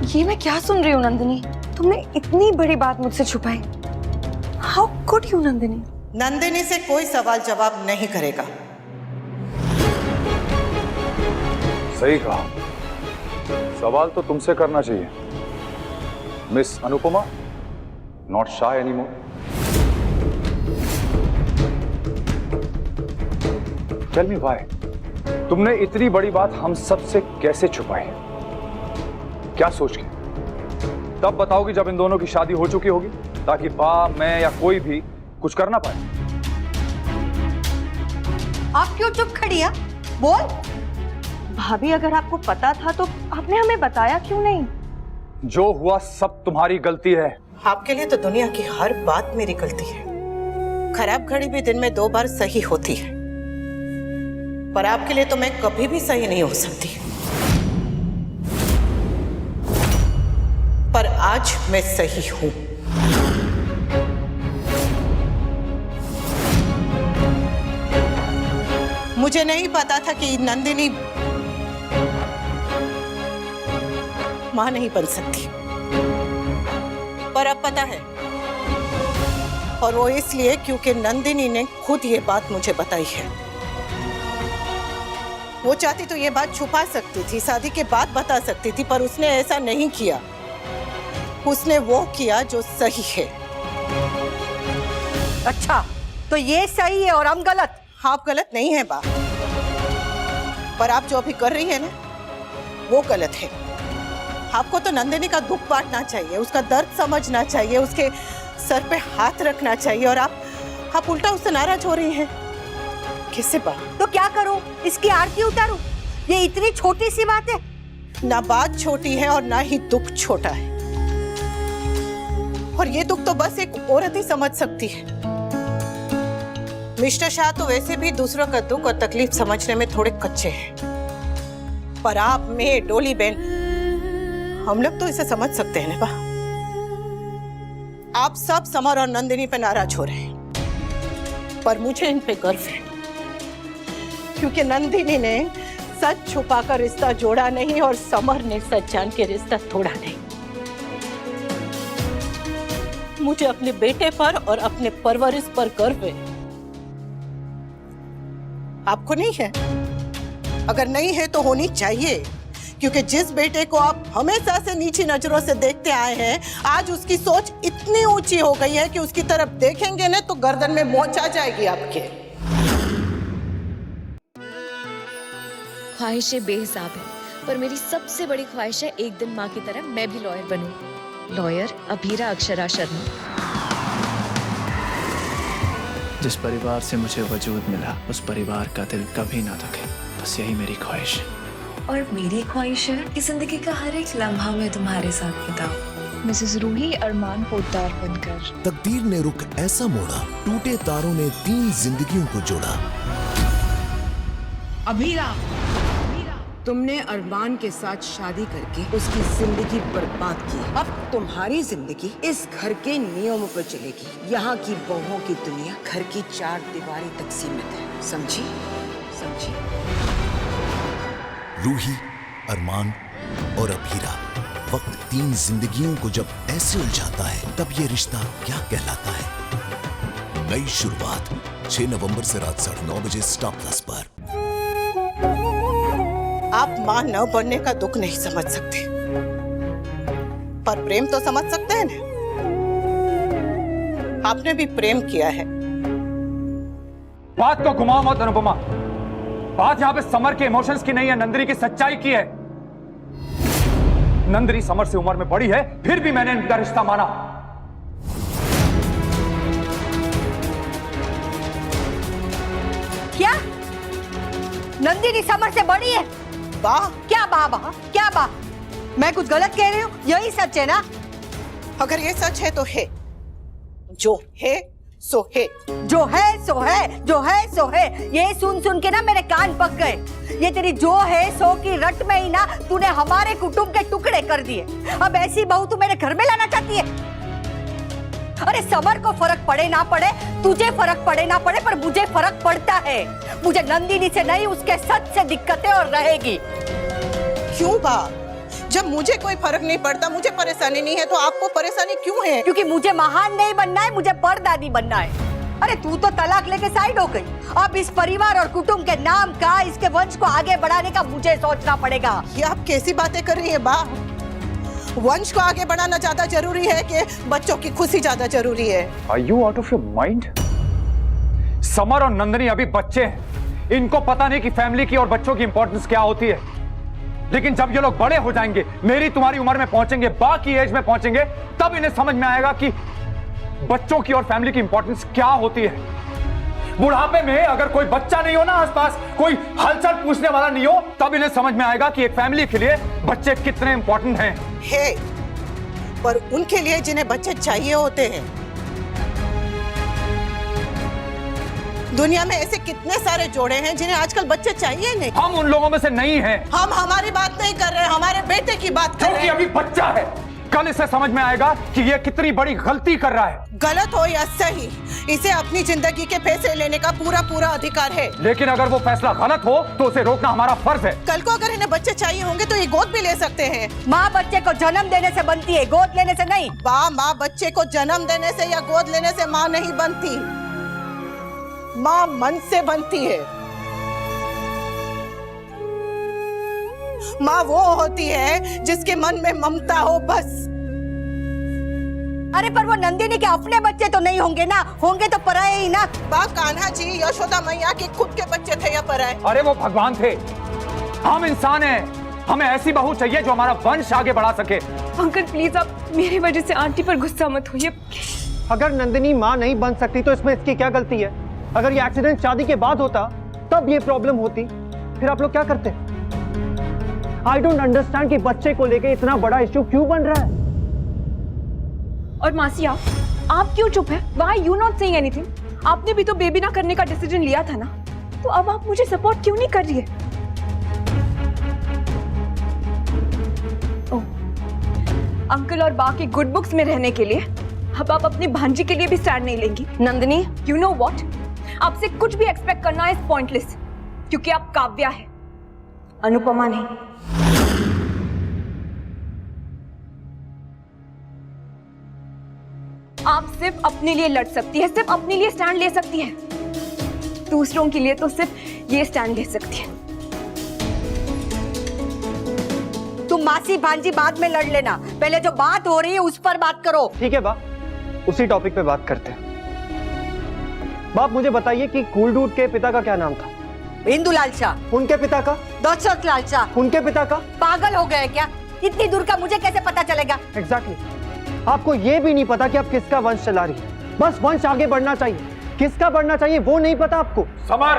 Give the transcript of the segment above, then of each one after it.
ये मैं क्या सुन रही हूँ नंदिनी? तुमने इतनी बड़ी बात मुझसे छुपाई। How could you Nandini? Nandini से कोई सवाल जवाब नहीं करेगा। सही कहा, सवाल तो तुमसे करना चाहिए miss Anupama, not shy anymore. Tell me why तुमने इतनी बड़ी बात हम सबसे कैसे छुपाई? क्या सोच के? तब बताओगी जब इन दोनों की शादी हो चुकी होगी, ताकि बा, मैं या कोई भी कुछ कर ना पाए। आप क्यों चुप खड़ी है? बोल। भाभी अगर आपको पता था तो आपने हमें बताया क्यों नहीं? जो हुआ सब तुम्हारी गलती है। आपके लिए तो दुनिया की हर बात मेरी गलती है। खराब घड़ी भी दिन में 2 बार सही होती है, पर आपके लिए तो मैं कभी भी सही नहीं हो सकती। पर आज मैं सही हूं। मुझे नहीं पता था कि नंदिनी मां नहीं बन सकती, पर अब पता है। और वो इसलिए क्योंकि नंदिनी ने खुद ये बात मुझे बताई है। वो चाहती तो ये बात छुपा सकती थी, शादी के बाद बता सकती थी, पर उसने ऐसा नहीं किया। उसने वो किया जो सही है। अच्छा, तो ये सही है और हम गलत? आप गलत नहीं है बा, पर आप जो अभी कर रही है ना, वो गलत है। आपको तो नंदिनी का दुख बांटना चाहिए, उसका दर्द समझना चाहिए, उसके सर पे हाथ रखना चाहिए, और आप उल्टा उससे नाराज हो रही हैं। कैसे बा? तो क्या करूं? इसकी आरती उतारूं? ये इतनी छोटी सी बात है। ना बात छोटी है और ना ही दुख छोटा है। और ये दुख तो बस एक औरत ही समझ सकती है। मिस्टर शाह तो वैसे भी दूसरों का दुख और तकलीफ समझने में थोड़े कच्चे हैं, पर आप, मैं, डोली बहन, हम लोग तो इसे समझ सकते हैं ना बा। आप सब समर और नंदिनी पे नाराज हो रहे हैं, पर मुझे इन पे गर्व है, क्योंकि नंदिनी ने सच छुपाकर रिश्ता जोड़ा नहीं और समर ने सच जान के रिश्ता तोड़ा नहीं। मुझे अपने बेटे पर और अपने परवरिश पर गर्व है। आपको नहीं है? अगर नहीं है तो होनी चाहिए, क्योंकि जिस बेटे को आप हमेशा से नीची नजरों से देखते आए हैं, आज उसकी सोच इतनी ऊंची हो गई है कि उसकी तरफ देखेंगे ना तो गर्दन में मोच आ जाएगी आपके। ख्वाहिशें बेहिसाब है, पर मेरी सबसे बड़ी ख्वाहिश है एक दिन माँ की तरह मैं भी लॉयर बनूं। लॉयर अभीरा अक्षरा शर्मा। जिस परिवार से मुझे वजूद मिला, उस परिवार का दिल कभी ना दुखे, बस यही मेरी ख्वाहिश है। और मेरी ख्वाहिश है कि जिंदगी का हर एक लम्हा मैं तुम्हारे साथ बिताऊं। मिसेस रूही अरमान पोद्दार बनकर। तकदीर ने रुख ऐसा मोड़ा, टूटे तारों ने 3 जिंदगियों को जोड़ा। अभीरा, तुमने अरमान के साथ शादी करके उसकी जिंदगी बर्बाद की। अब तुम्हारी जिंदगी इस घर के नियमों पर चलेगी। यहाँ की बहुओं की दुनिया घर की 4 दीवारी तक सीमित है, समझी? समझी? रूही, अरमान और अभीरा, वक्त 3 जिंदगियों को जब ऐसे उलझाता है, तब ये रिश्ता क्या कहलाता है? नई शुरुआत 6 नवंबर से रात 9:30 बजे स्टार प्लस पर। आप मां न बनने का दुख नहीं समझ सकते, पर प्रेम तो समझ सकते हैं ना। आपने भी प्रेम किया है। बात को घुमाओ मत अनुपमा, बात यहाँ पे समर के इमोशंस की नहीं है, नंदिनी की सच्चाई की है। नंदिनी समर से उम्र में बड़ी है, फिर भी मैंने इनका रिश्ता माना। क्या नंदिनी समर से बड़ी है? वाह! क्या बा बा? क्या बा? मैं कुछ गलत कह रही हूँ? यही सच है ना? अगर ये सच है तो है, जो है सो है। जो है सो है, जो है सो है। ये सुन सुन के ना मेरे कान पक गए। ये तेरी जो है सो की रट में ही ना तूने हमारे कुटुंब के टुकड़े कर दिए। अब ऐसी बहू तू मेरे घर में लाना चाहती है? अरे समर को फर्क पड़े ना पड़े, तुझे फर्क पड़े ना पड़े, पर मुझे फर्क पड़ता है। मुझे नंदिनी से नहीं, उसके सच से दिक्कत है और रहेगी। क्यों बा? जब मुझे कोई फर्क नहीं पड़ता, मुझे परेशानी नहीं है, तो आपको परेशानी क्यों है? क्योंकि मुझे महान नहीं बनना है, मुझे परदादी बनना है। अरे तू तो तलाक लेके साइड हो गई। अब इस परिवार और कुटुंब के नाम का, इसके वंश को आगे बढ़ाने का मुझे सोचना पड़ेगा। ये आप कैसी बातें कर रही है बा? वंश को आगे बढ़ाना ज्यादा जरूरी है कि बच्चों की खुशी ज्यादा जरूरी है? Are you out of your mind? Summer और नंदिनी अभी बच्चे हैं, इनको पता नहीं कि फैमिली की और बच्चों की इंपॉर्टेंस क्या होती है। लेकिन जब ये लोग बड़े हो जाएंगे, मेरी तुम्हारी उम्र में पहुंचेंगे, बा की एज में पहुंचेंगे, तब इन्हें समझ में आएगा कि बच्चों की और फैमिली की इंपॉर्टेंस क्या होती है। बुढ़ापे में अगर कोई बच्चा नहीं हो ना आसपास, कोई हलचल पूछने वाला नहीं हो, तब इन्हें समझ में आएगा कि एक फैमिली के लिए बच्चे कितने इंपॉर्टेंट हैं। है, पर उनके लिए जिन्हें बच्चे चाहिए होते हैं। दुनिया में ऐसे कितने सारे जोड़े हैं जिन्हें आजकल बच्चे चाहिए नहीं। हम उन लोगों में से नहीं हैं। हम हमारी बात नहीं कर रहे, हमारे बेटे की बात कर रहे क्योंकि हैं। अभी बच्चा है, कल इसे समझ में आएगा कि ये कितनी बड़ी गलती कर रहा है। गलत हो या सही, इसे अपनी जिंदगी के फैसले लेने का पूरा अधिकार है। लेकिन अगर वो फैसला गलत हो तो उसे रोकना हमारा फर्ज है। कल को अगर इन्हें बच्चे चाहिए होंगे तो ये गोद भी ले सकते हैं। माँ बच्चे को जन्म देने से बनती है, गोद लेने से नहीं। माँ बच्चे को जन्म देने से या गोद लेने से माँ नहीं बनती, माँ मन से बनती है। माँ वो होती है जिसके मन में ममता हो, बस। अरे पर वो नंदिनी के अपने बच्चे तो नहीं होंगे ना, होंगे तो पराये ही ना। बा कान्हा जी, यशोदा मैया के खुद के बच्चे थे या पराये? अरे वो भगवान थे, हम इंसान हैं। हमें ऐसी बहू चाहिए जो हमारा वंश आगे बढ़ा सके। अंकल प्लीज आप मेरी वजह से आंटी पर गुस्सा मत होइए। अगर नंदिनी माँ नहीं बन सकती तो इसमें इसकी क्या गलती है? अगर ये एक्सीडेंट शादी के बाद होता तब ये प्रॉब्लम होती, फिर आप लोग क्या करते? आई डोंट अंडरस्टैंड कि बच्चे को लेके इतना बड़ा इश्यू क्यों बन रहा है। और मासी आप क्यों चुप है? Why you not saying anything? आपने भी तो बेबी ना करने का डिसीजन लिया था ना, तो अब आप मुझे सपोर्ट क्यों नहीं कर रही है? ओह, अंकल और बा के गुड बुक्स में रहने के लिए अब आप अपनी भांजी के लिए भी स्टैंड नहीं लेंगी? Nandini, you know what? आपसे कुछ भी एक्सपेक्ट करना इज पॉइंटलेस, क्योंकि आप काव्या है, अनुपमा नहीं। आप सिर्फ अपने लिए लड़ सकती है, सिर्फ अपने लिए स्टैंड ले सकती है, दूसरों के लिए तो सिर्फ ये स्टैंड ले सकती है। तुम मासी भांजी बाद में लड़ लेना, पहले जो बात हो रही है उस पर बात करो। ठीक है बा, उसी टॉपिक पे बात करते हैं। बाप मुझे बताइए कि कूल डूड के पिता का क्या नाम था? इंदुलाल शाह। उनके पिता का? दशरथ लाल शाह। उनके पिता का? पागल हो गए क्या? इतनी दूर का मुझे कैसे पता चलेगा? एग्जैक्टली। आपको ये भी नहीं पता कि आप किसका वंश चला रही है, बस वंश आगे बढ़ना चाहिए, किसका बढ़ना चाहिए वो नहीं पता आपको। Summer!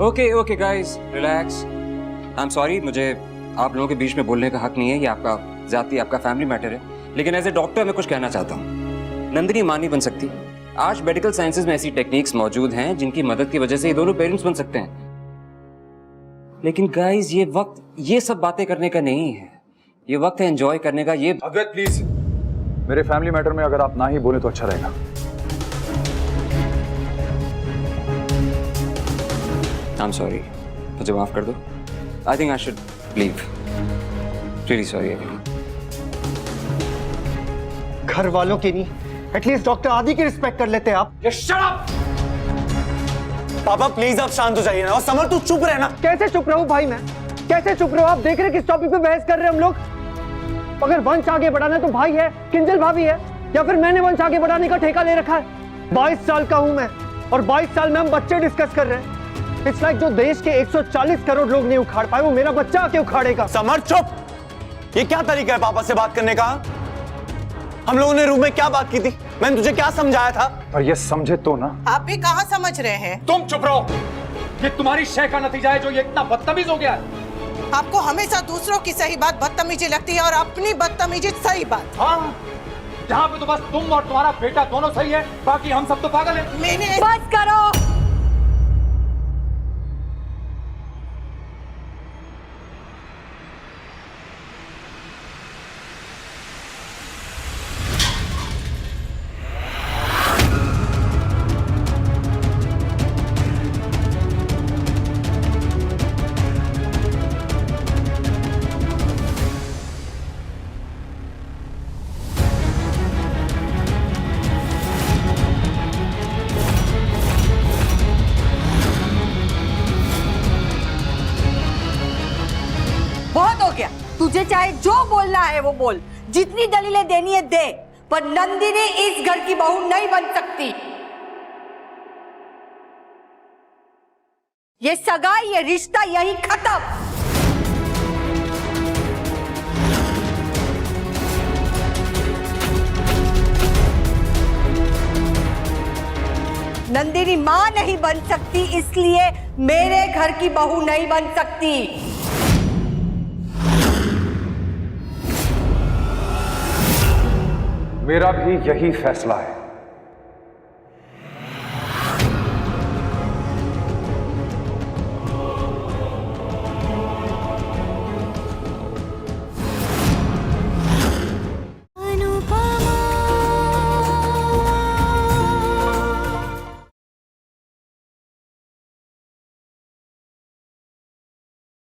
Okay guys, relax. I am sorry, मुझे आप लोगों के बीच में बोलने का हक नहीं है, ये आपका जाती, आपका फैमिली मैटर है। लेकिन एज ए डॉक्टर मैं कुछ कहना चाहता हूँ। नंदिनी मां नहीं बन सकती। आज मेडिकल साइंसेज में ऐसी टेक्निक्स मौजूद हैं जिनकी मदद की वजह से ये दोनों पेरेंट्स बन सकते हैं। लेकिन गाइस, ये वक्त ये सब बातें करने का नहीं है, ये वक्त है एंजॉय करने का। ये अद्वैत प्लीज, मेरे फैमिली मैटर में अगर आप ना ही बोले तो अच्छा रहेगा। आई एम सॉरी, मुझे माफ कर दो। I think I should leave. Really sorry. घर वालों की नहीं, एटलीस्ट डॉक्टर आदि की रिस्पेक्ट कर लेते आप। Shut up! पापा प्लीज आप शांत हो जाइए ना। और समर तू चुप रहना। कैसे चुप रहूं भाई मैं? कैसे चुप रहूं? आप देख रहे किस टॉपिक पे बहस कर रहे हैं हम लोग? अगर वंश आगे बढ़ाना तो भाई है, किंजल भाभी है, या फिर मैंने वंश आगे बढ़ाने का ठेका ले रखा है। 22 साल का हूं मैं, और 22 साल में हम बच्चे डिस्कस कर रहे हैं। इट्स लाइक जो देश के 140 करोड़ लोग नहीं उखाड़ पाए, वो मेरा बच्चा आके उखाड़ेगा। समर चुप! ये क्या तरीका है पापा से बात करने का? हम लोगों ने रूम में क्या बात की थी? मैंने तुझे क्या समझाया था? पर ये समझे तो ना। आप भी कहाँ समझ रहे हैं? तुम चुप रहो। ये तुम्हारी शय का नतीजा है जो ये इतना बदतमीज हो गया है। आपको हमेशा दूसरों की सही बात बदतमीजी लगती है और अपनी बदतमीजी सही बात। हाँ, जहाँ पे तो बस तुम और तुम्हारा बेटा दोनों सही है, बाकी हम सब तो पागल हैं। मैंने बस करो। बहुत हो गया। तुझे चाहे जो बोलना है वो बोल, जितनी दलीलें देनी है दे, पर नंदिनी इस घर की बहू नहीं बन सकती। ये सगाई, ये रिश्ता यही खत्म। नंदिनी मां नहीं बन सकती, इसलिए मेरे घर की बहू नहीं बन सकती। मेरा भी यही फैसला है।